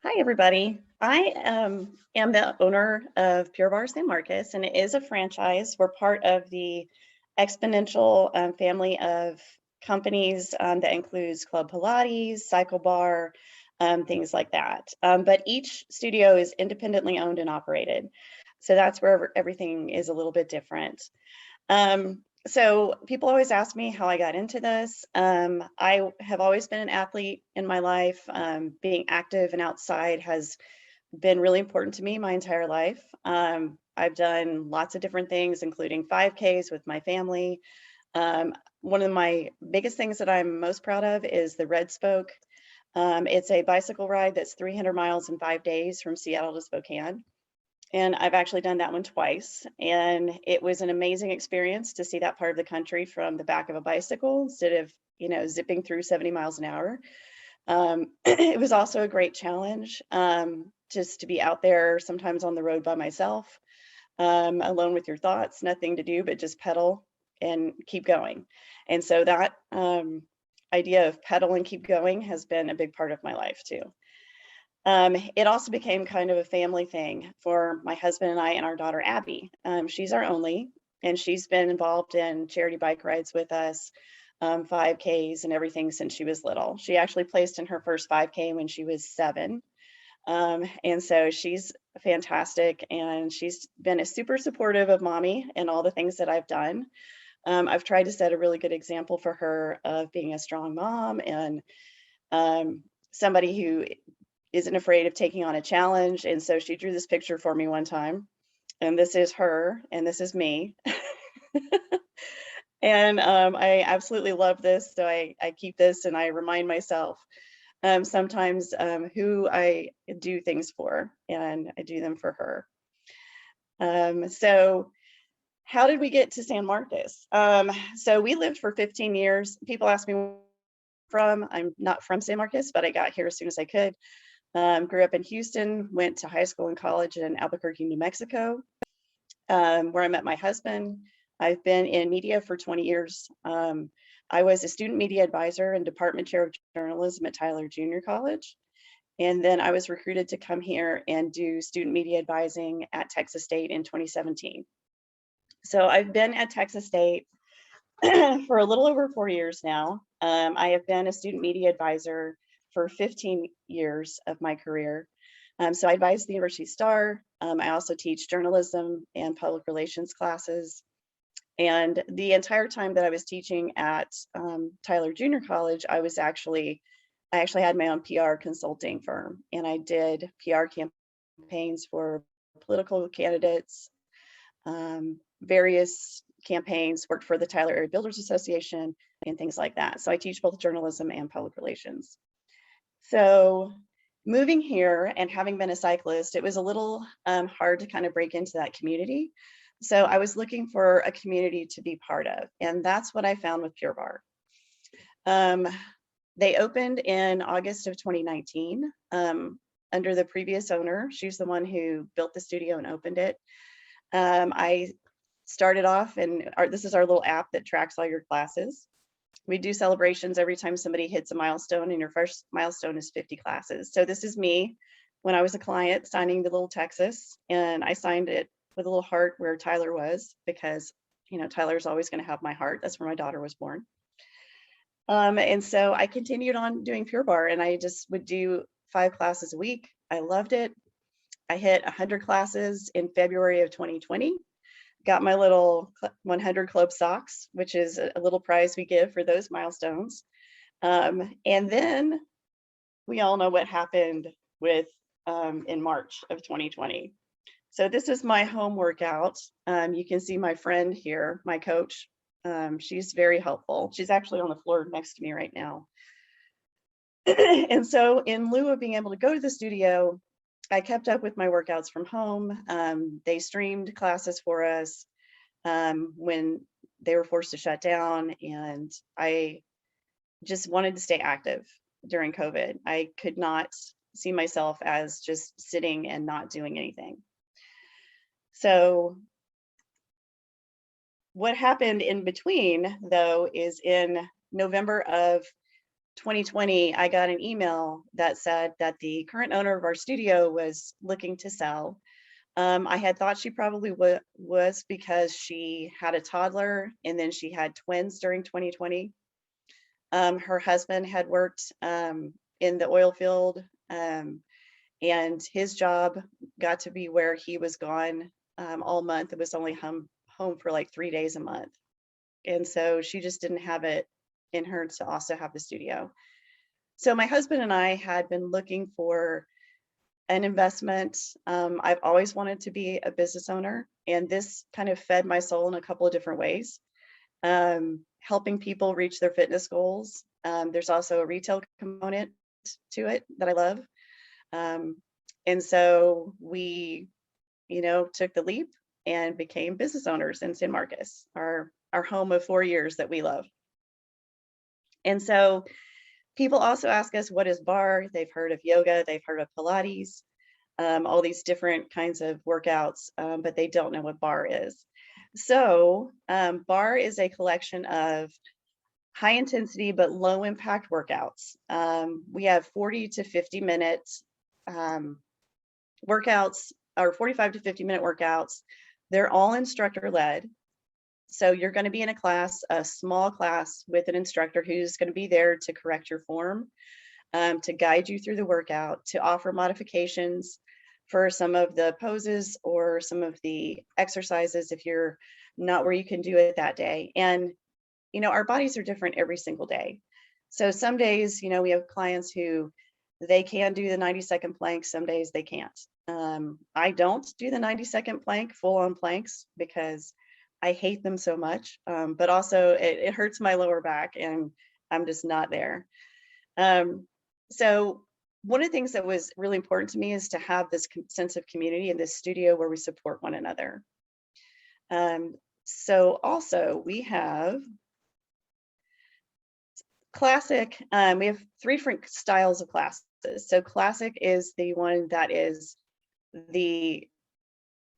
Hi, everybody. I am the owner of Pure Barre San Marcos, and it is a franchise. We're part of the exponential family of companies that includes Club Pilates, Cycle Bar, things like that. But each studio is independently owned and operated. So that's where everything is a little bit different. So people always ask me how I got into this. I have always been an athlete in my life. Being active and outside has been really important to me my entire life. I've done lots of different things, including 5Ks with my family. One of my biggest things that I'm most proud of is the Red Spoke. It's a bicycle ride that's 300 miles in 5 days from Seattle to Spokane. And I've actually done that one twice. And it was an amazing experience to see that part of the country from the back of a bicycle instead of, zipping through 70 miles an hour. It was also a great challenge just to be out there, sometimes on the road by myself, alone with your thoughts, nothing to do but just pedal and keep going. And so that idea of pedal and keep going has been a big part of my life too. It also became kind of a family thing for my husband and I and our daughter, Abby. She's our only, and she's been involved in charity bike rides with us, 5Ks and everything since she was little. She actually placed in her first 5K when she was 7. And so she's fantastic, and she's been a super supportive of mommy and all the things that I've done. I've tried to set a really good example for her of being a strong mom and somebody who isn't afraid of taking on a challenge. And so she drew this picture for me one time, and this is her and this is me. And I absolutely love this. So I keep this and I remind myself sometimes who I do things for, and I do them for her. So how did we get to San Marcos? So we lived for 15 years. People ask me where I'm from. I'm not from San Marcos, but I got here as soon as I could. Grew up in Houston, went to high school and college in Albuquerque, New Mexico, where I met my husband. I've been in media for 20 years. I was a student media advisor and department chair of journalism at Tyler Junior College. And then I was recruited to come here and do student media advising at Texas State in 2017. So I've been at Texas State for a little over 4 years now. I have been a student media advisor for 15 years of my career. So I advise the University Star. I also teach journalism and public relations classes. And the entire time that I was teaching at Tyler Junior College, I actually had my own PR consulting firm, and I did PR campaigns for political candidates, various campaigns, worked for the Tyler Area Builders Association and things like that. So I teach both journalism and public relations. So moving here and having been a cyclist, it was a little hard to kind of break into that community. So I was looking for a community to be part of, and that's what I found with Pure Barre. They opened in August of 2019 under the previous owner. She's the one who built the studio and opened it. I started off, and this is our little app that tracks all your classes. We do celebrations every time somebody hits a milestone, and your first milestone is 50 classes. So this is me when I was a client signing the little Texas, and I signed it with a little heart where Tyler was, because Tyler's always going to have my heart. That's where my daughter was born. And so I continued on doing Pure Barre, and I just would do 5 classes a week. I loved it. I hit 100 classes in February of 2020. Got my little 100 Club socks, which is a little prize we give for those milestones. And then we all know what happened with in March of 2020. So this is my home workout. You can see my friend here, my coach. She's very helpful. She's actually on the floor next to me right now. And so in lieu of being able to go to the studio, I kept up with my workouts from home. They streamed classes for us when they were forced to shut down, and I just wanted to stay active during COVID. I could not see myself as just sitting and not doing anything. So what happened in between, though, is in November of 2020, I got an email that said that the current owner of our studio was looking to sell. I had thought she probably was because she had a toddler and then she had twins during 2020. Her husband had worked in the oil field, and his job got to be where he was gone all month. It was only home for like 3 days a month. And so she just didn't have it in her to also have the studio. So my husband and I had been looking for an investment. I've always wanted to be a business owner, and this kind of fed my soul in a couple of different ways. Helping people reach their fitness goals. There's also a retail component to it that I love. And so we, took the leap and became business owners in San Marcos, our home of 4 years that we love. And so people also ask us, what is Barre? They've heard of yoga, they've heard of Pilates, all these different kinds of workouts, but they don't know what Barre is. So Barre is a collection of high intensity but low impact workouts. We have 40 to 50 minute workouts, or 45 to 50 minute workouts. They're all instructor led. So you're going to be in a small class with an instructor who's going to be there to correct your form, to guide you through the workout, to offer modifications for some of the poses or some of the exercises if you're not where you can do it that day. And, our bodies are different every single day. So some days, we have clients who they can do the 90-second plank. Some days they can't. I don't do the 90-second plank, full on planks, because I hate them so much, but also it hurts my lower back and I'm just not there. So one of the things that was really important to me is to have this sense of community in this studio where we support one another. So also we have classic, we have 3 different styles of classes. So classic is the one that is the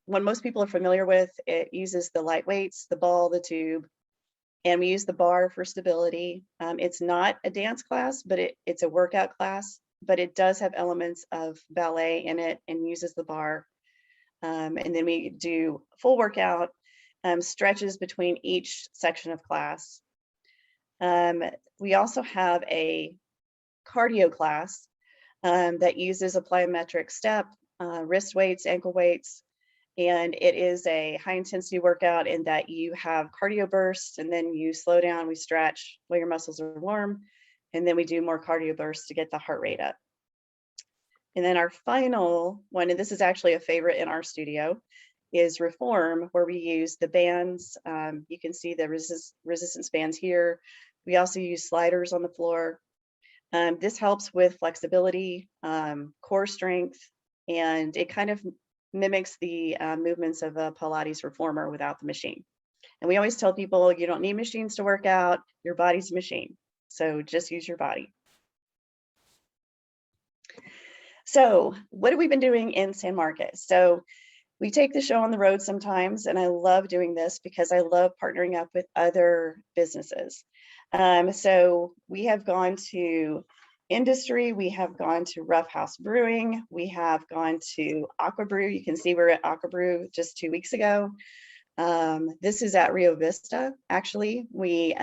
one most people are familiar with. It uses the light weights, the ball, the tube, and we use the bar for stability. It's not a dance class, but it's a workout class, but it does have elements of ballet in it and uses the bar. And then we do full workout, stretches between each section of class. We also have a cardio class that uses a plyometric step, wrist weights, ankle weights, and it is a high intensity workout in that you have cardio bursts and then you slow down, we stretch while your muscles are warm, and then we do more cardio bursts to get the heart rate up. And then our final one, and this is actually a favorite in our studio, is reform, where we use the bands. You can see the resistance bands here. We also use sliders on the floor. This helps with flexibility, core strength, and it kind of mimics the movements of a Pilates reformer without the machine. And we always tell people, you don't need machines to work out, your body's a machine. So just use your body. So what have we been doing in San Marcos? So we take the show on the road sometimes, and I love doing this because I love partnering up with other businesses. So we have gone to Industry, we have gone to Rough House Brewing, we have gone to Aqua Brew. You can see we're at Aqua Brew just 2 weeks ago. This is at Rio Vista. Actually, we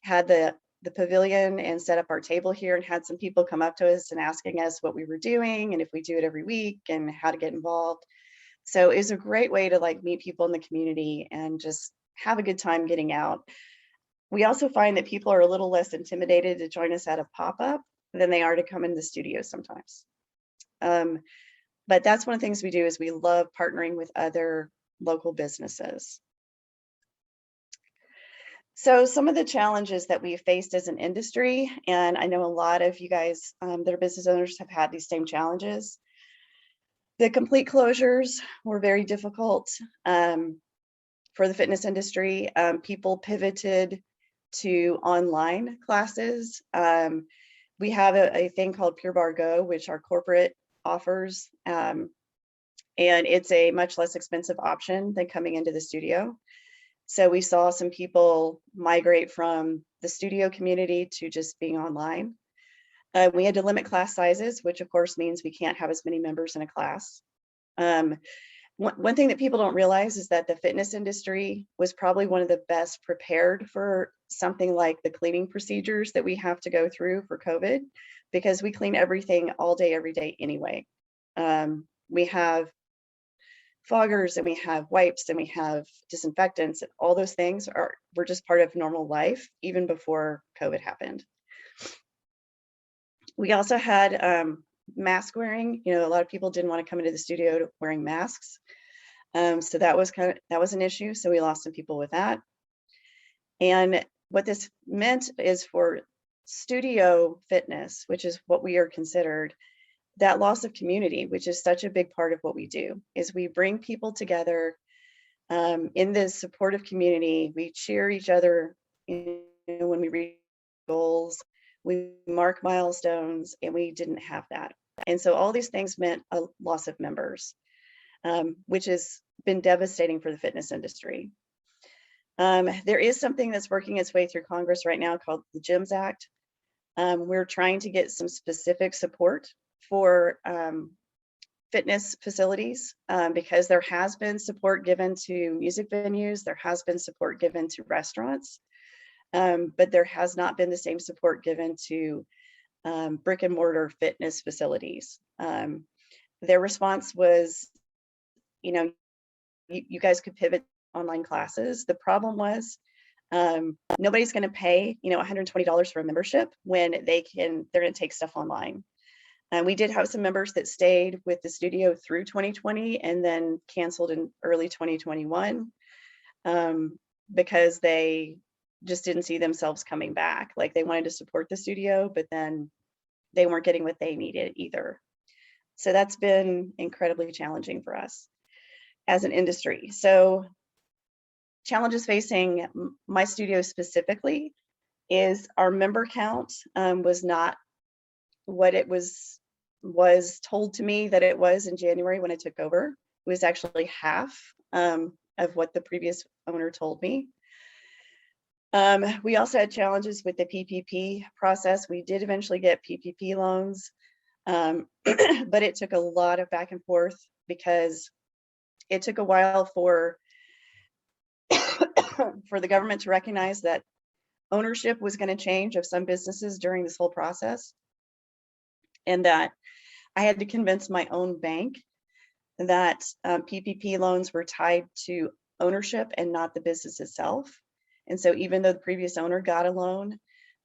had the pavilion and set up our table here and had some people come up to us and asking us what we were doing and if we do it every week and how to get involved. So it's a great way to meet people in the community and just have a good time getting out. We also find that people are a little less intimidated to join us at a pop-up than they are to come in the studio sometimes. But that's one of the things we do is we love partnering with other local businesses. So some of the challenges that we faced as an industry, and I know a lot of you guys that are business owners have had these same challenges. The complete closures were very difficult for the fitness industry. People pivoted to online classes. We have a thing called Pure Barre Go, which our corporate offers, and it's a much less expensive option than coming into the studio. So we saw some people migrate from the studio community to just being online. We had to limit class sizes, which of course means we can't have as many members in a class. One thing that people don't realize is that the fitness industry was probably one of the best prepared for something like the cleaning procedures that we have to go through for COVID, because we clean everything all day, every day anyway. We have foggers and we have wipes and we have disinfectants, and all those things were just part of normal life even before COVID happened. We also had mask wearing. You know, a lot of people didn't want to come into the studio wearing masks. So that was an issue. So we lost some people with that. And what this meant is for studio fitness, which is what we are considered, that loss of community, which is such a big part of what we do, is we bring people together in this supportive community. We cheer each other, you know, when we reach goals, we mark milestones, and we didn't have that. And so all these things meant a loss of members, which has been devastating for the fitness industry. There is something that's working its way through Congress right now called the GYMS Act. We're trying to get some specific support for fitness facilities, because there has been support given to music venues, there has been support given to restaurants, but there has not been the same support given to brick and mortar fitness facilities. Their response was, you know, you guys could pivot online classes. The problem was nobody's going to pay, you know, $120 for a membership when they're going to take stuff online. We did have some members that stayed with the studio through 2020 and then canceled in early 2021 because they just didn't see themselves coming back. Like, they wanted to support the studio, but then they weren't getting what they needed either. So that's been incredibly challenging for us as an industry. So challenges facing my studio specifically is our member count was not what it was told to me that it was in January when I took over. It was actually half of what the previous owner told me. We also had challenges with the PPP process. We did eventually get PPP loans, but it took a lot of back and forth because it took a while for the government to recognize that ownership was going to change of some businesses during this whole process, and that I had to convince my own bank that PPP loans were tied to ownership and not the business itself. And so even though the previous owner got a loan,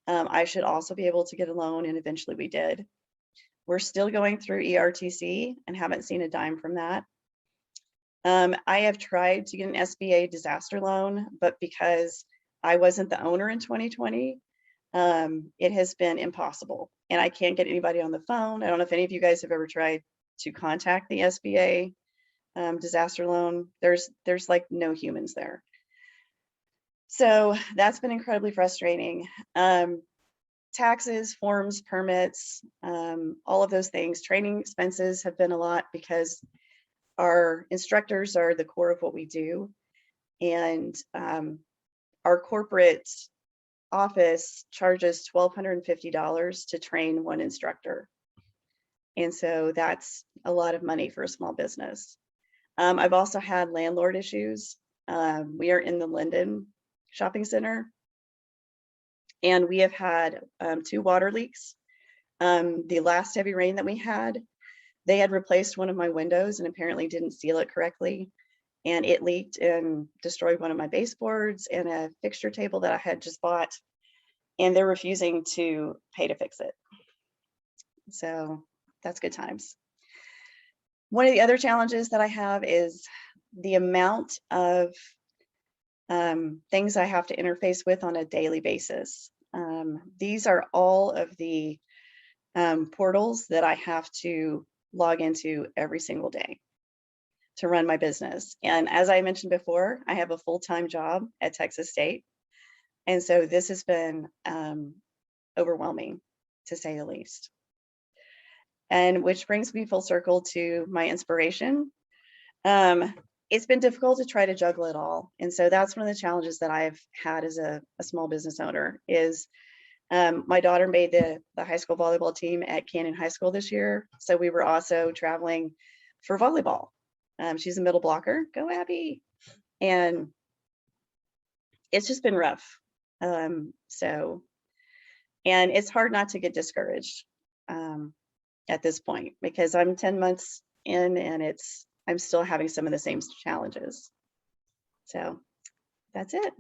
I should also be able to get a loan, and eventually we did. We're still going through ERTC and haven't seen a dime from that. I have tried to get an SBA disaster loan, but because I wasn't the owner in 2020, it has been impossible, and I can't get anybody on the phone. I don't know if any of you guys have ever tried to contact the SBA disaster loan. There's like no humans there. So that's been incredibly frustrating. Taxes, forms, permits, all of those things. Training expenses have been a lot because our instructors are the core of what we do. And our corporate office charges $1,250 to train one instructor. And so that's a lot of money for a small business. I've also had landlord issues. We are in the Linden shopping center, and we have had 2 water leaks. The last heavy rain that we had, they had replaced one of my windows and apparently didn't seal it correctly, and it leaked and destroyed one of my baseboards and a fixture table that I had just bought, and they're refusing to pay to fix it. So that's good times. One of the other challenges that I have is the amount of things I have to interface with on a daily basis. These are all of the portals that I have to log into every single day to run my business. And as I mentioned before, I have a full-time job at Texas State. And so this has been overwhelming, to say the least. And which brings me full circle to my inspiration. it's been difficult to try to juggle it all. And so that's one of the challenges that I've had as a small business owner is my daughter made the high school volleyball team at Canyon High School this year. So we were also traveling for volleyball. She's a middle blocker. Go Abby. And it's just been rough. So, and it's hard not to get discouraged at this point because I'm 10 months in and I'm still having some of the same challenges. So that's it.